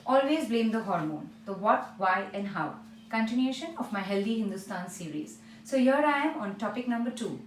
Always blame the hormone. The what, why and how. Continuation of my Healthy Hindustan series. So here I am on topic number 2.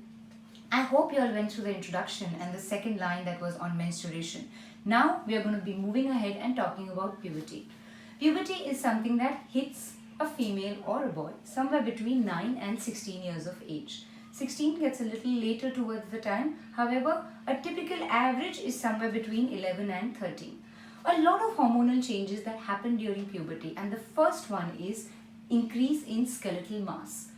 I hope you all went through the introduction and the second line that was on menstruation. Now we are going to be moving ahead and talking about puberty. Puberty is something that hits a female or a boy somewhere between 9 and 16 years of age. 16 gets a little later towards the time. However, a typical average is somewhere between 11 and 13. A lot of hormonal changes that happen during puberty, and the first one is increase in skeletal mass.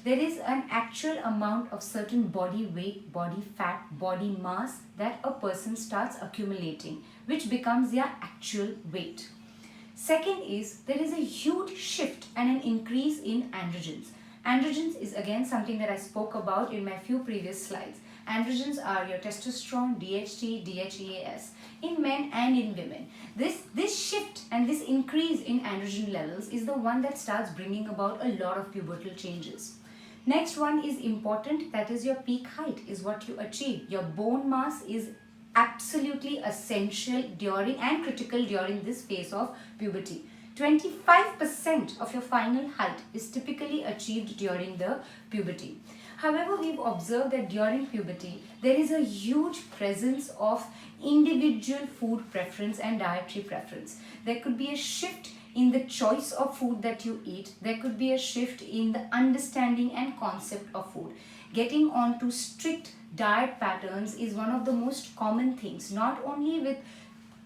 There is an actual amount of certain body weight, body fat, body mass that a person starts accumulating, which becomes their actual weight. Second is there is a huge shift and an increase in androgens. Androgens is again something that I spoke about in my few previous slides. Androgens are your testosterone, DHT, DHEAS in men and in women. This shift and this increase in androgen levels is the one that starts bringing about a lot of pubertal changes. Next one is important, that is your peak height is what you achieve. Your bone mass is absolutely essential during and critical during this phase of puberty. 25% of your final height is typically achieved during the puberty. However, we've observed that during puberty, there is a huge presence of individual food preference and dietary preference. There could be a shift in the choice of food that you eat. There could be a shift in the understanding and concept of food. Getting on to strict diet patterns is one of the most common things, not only with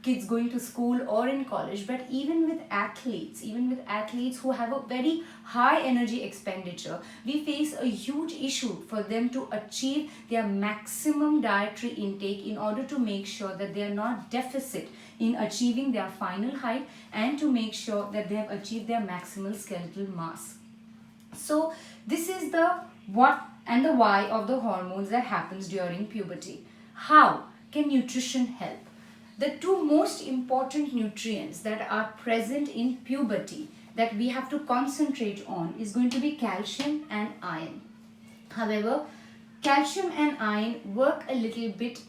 kids going to school or in college, but even with athletes who have a very high energy expenditure. We face a huge issue for them to achieve their maximum dietary intake in order to make sure that they are not deficit in achieving their final height and to make sure that they have achieved their maximal skeletal mass. So this is the what and the why of the hormones that happens during puberty. How can nutrition help? The two most important nutrients that are present in puberty that we have to concentrate on is going to be calcium and iron. However, calcium and iron work a little bit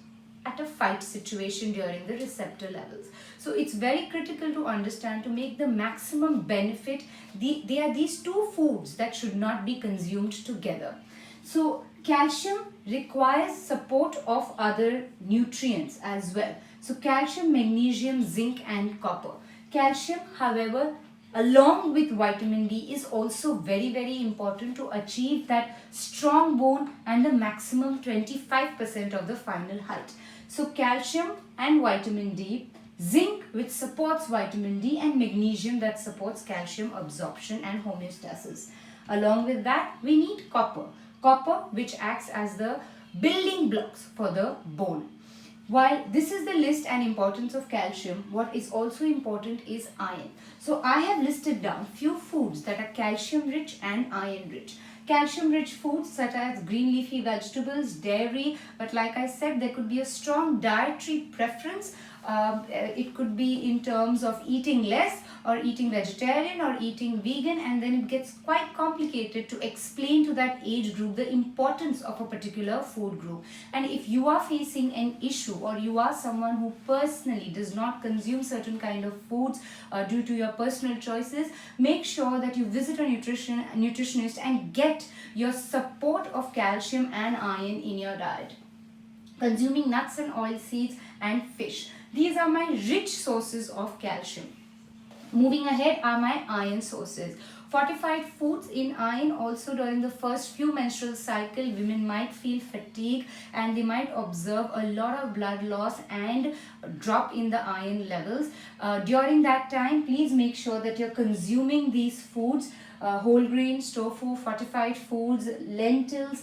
at a fight situation during the receptor levels. So it's very critical to understand, to make the maximum benefit, they are these two foods that should not be consumed together. So calcium requires support of other nutrients as well. So calcium, magnesium, zinc and copper. Calcium, however, along with vitamin D is also very, very important to achieve that strong bone and the maximum 25% of the final height. So calcium and vitamin D, zinc which supports vitamin D, and magnesium that supports calcium absorption and homeostasis. Along with that, we need copper. Copper which acts as the building blocks for the bone. While this is the list and importance of calcium, what is also important is iron. So I have listed down few foods that are calcium rich and iron rich. Calcium rich foods such as green leafy vegetables, dairy, but like I said, there could be a strong dietary preference. It could be in terms of eating less or eating vegetarian or eating vegan, and then it gets quite complicated to explain to that age group the importance of a particular food group. And if you are facing an issue or you are someone who personally does not consume certain kind of foods due to your personal choices, make sure that you visit a nutritionist and get your support of calcium and iron in your diet. Consuming nuts and oil seeds and fish. These are my rich sources of calcium. Moving ahead are my iron sources. Fortified foods in iron. Also during the first few menstrual cycle, women might feel fatigue and they might observe a lot of blood loss and drop in the iron levels. During that time, please make sure that you're consuming these foods, whole grains, tofu, fortified foods, lentils.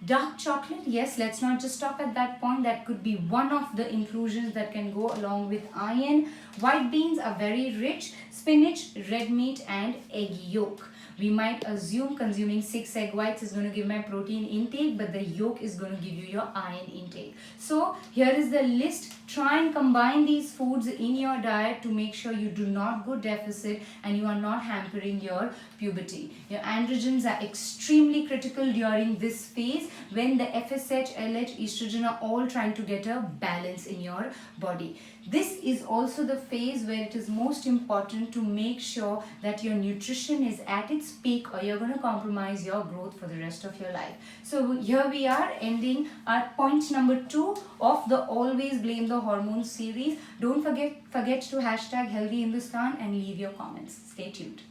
Dark chocolate, yes, let's not just stop at that point. That could be one of the inclusions that can go along with iron. White beans are very rich. Spinach, red meat and egg yolk. We might assume consuming 6 egg whites is going to give my protein intake, but the yolk is going to give you your iron intake. So here is the list. Try and combine these foods in your diet to make sure you do not go deficit and you are not hampering your puberty. Your androgens are extremely critical during this phase. when the FSH, LH, estrogen are all trying to get a balance in your body. This is also the phase where it is most important to make sure that your nutrition is at its peak, or you're going to compromise your growth for the rest of your life. So here we are ending our point number 2 of the Always Blame the Hormones series. Don't forget to hashtag Healthy Hindustan and leave your comments. Stay tuned.